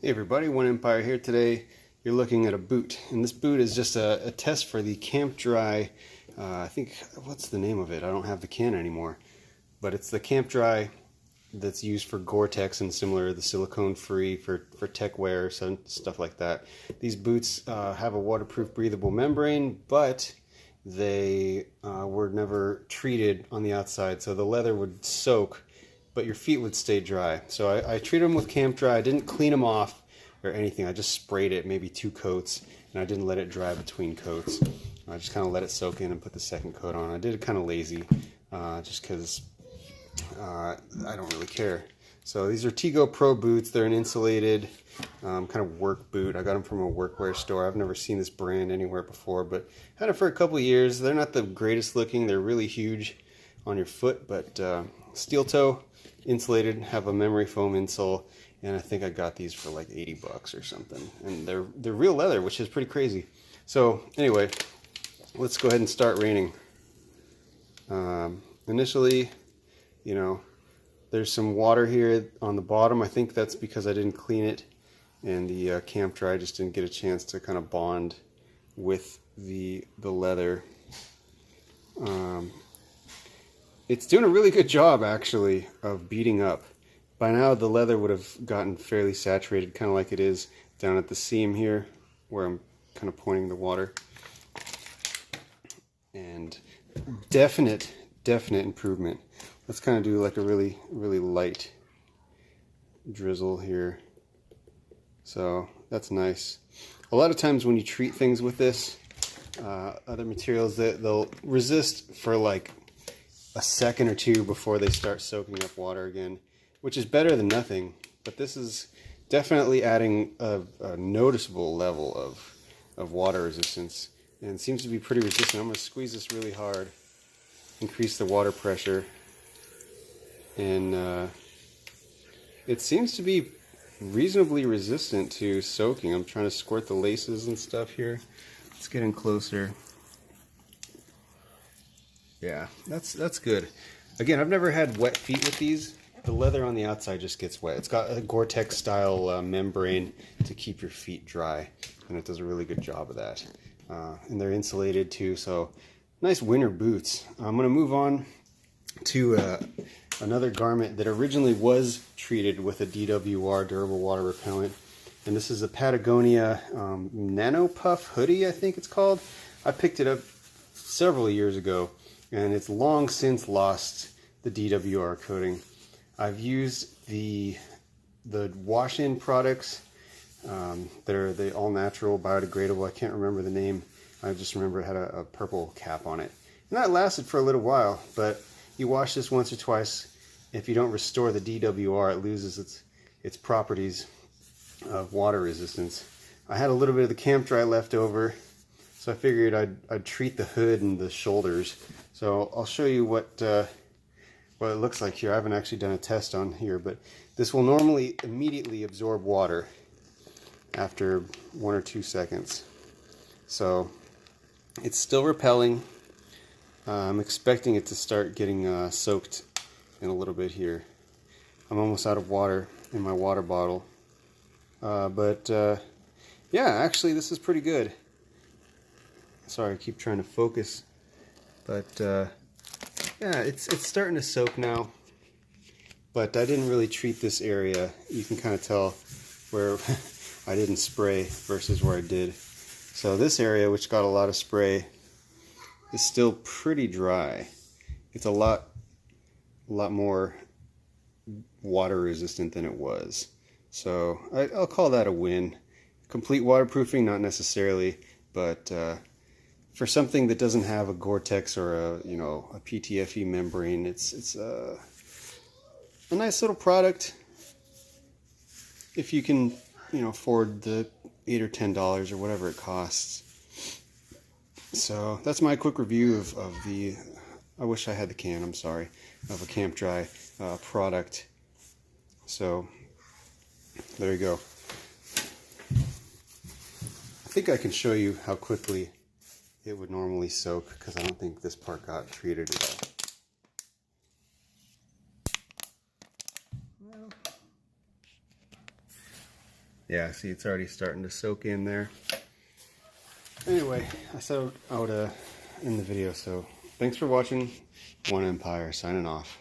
Hey everybody, One Empire here. Today you're looking at a boot, and this boot is just a test for the campndry. I think, what's the name of it? I don't have the can anymore, but it's the campndry that's used for Gore-Tex and similar, the silicone free for tech wear, some stuff like that. These boots have a waterproof breathable membrane, but they were never treated on the outside, so the leather would soak but your feet would stay dry. So I treated them with campndry. I didn't clean them off or anything. I just sprayed it, maybe 2 coats, and I didn't let it dry between coats. I just kind of let it soak in and put the second coat on. I did it kind of lazy, just because I don't really care. So these are Tego Pro boots. They're an insulated kind of work boot. I got them from a workwear store. I've never seen this brand anywhere before, but had it for a couple years. They're not the greatest looking. They're really huge on your foot, but steel toe, insulated, have a memory foam insole, and I think I got these for like 80 bucks or something. And they're real leather, which is pretty crazy. So anyway, let's go ahead and start raining. Initially, you know, there's some water here on the bottom. I think that's because I didn't clean it, and the campndry just didn't get a chance to kind of bond with the leather. It's doing a really good job, actually, of beating up. By now, the leather would have gotten fairly saturated, kind of like it is down at the seam here, where I'm kind of pointing the water. And definite improvement. Let's kind of do like a really light drizzle here. So that's nice. A lot of times when you treat things with this, other materials, they'll resist for like a second or two before they start soaking up water again, which is better than nothing. But this is definitely adding a noticeable level of water resistance, and seems to be pretty resistant. I'm going to squeeze this really hard, increase the water pressure, and it seems to be reasonably resistant to soaking. I'm trying to squirt the laces and stuff here. Let's get in closer. Yeah, that's good. Again, I've never had wet feet with these. The leather on the outside just gets wet. It's got a Gore-Tex style membrane to keep your feet dry, and it does a really good job of that. And they're insulated too, so nice winter boots. I'm going to move on to another garment that originally was treated with a DWR, durable water repellent, and this is a Patagonia Nano Puff hoodie, I think it's called. I picked it up several years ago, and it's long since lost the DWR coating. I've used the wash-in products that are the all-natural, biodegradable. I can't remember the name. I just remember it had a purple cap on it. And that lasted for a little while, but you wash this once or twice. If you don't restore the DWR, it loses its properties of water resistance. I had a little bit of the campndry left over, so I figured I'd treat the hood and the shoulders. So I'll show you what it looks like here. I haven't actually done a test on here, but this will normally immediately absorb water after 1 or 2 seconds. So it's still repelling. I'm expecting it to start getting soaked in a little bit here. I'm almost out of water in my water bottle. Yeah, actually this is pretty good. Sorry, I keep trying to focus. But yeah, it's starting to soak now. But I didn't really treat this area. You can kind of tell where I didn't spray versus where I did. So this area, which got a lot of spray, is still pretty dry. It's a lot more water resistant than it was. So I'll call that a win. Complete waterproofing, not necessarily, but for something that doesn't have a Gore-Tex or a PTFE membrane, it's a nice little product if you can afford the $8 or $10 or whatever it costs. So that's my quick review of the, I wish I had the can, I'm sorry, of a campndry product. So there you go. I think I can show you how quickly it would normally soak, because I don't think this part got treated at all. Well, Yeah, see, it's already starting to soak in there. Anyway, I said I would end the video, so thanks for watching. One Empire signing off.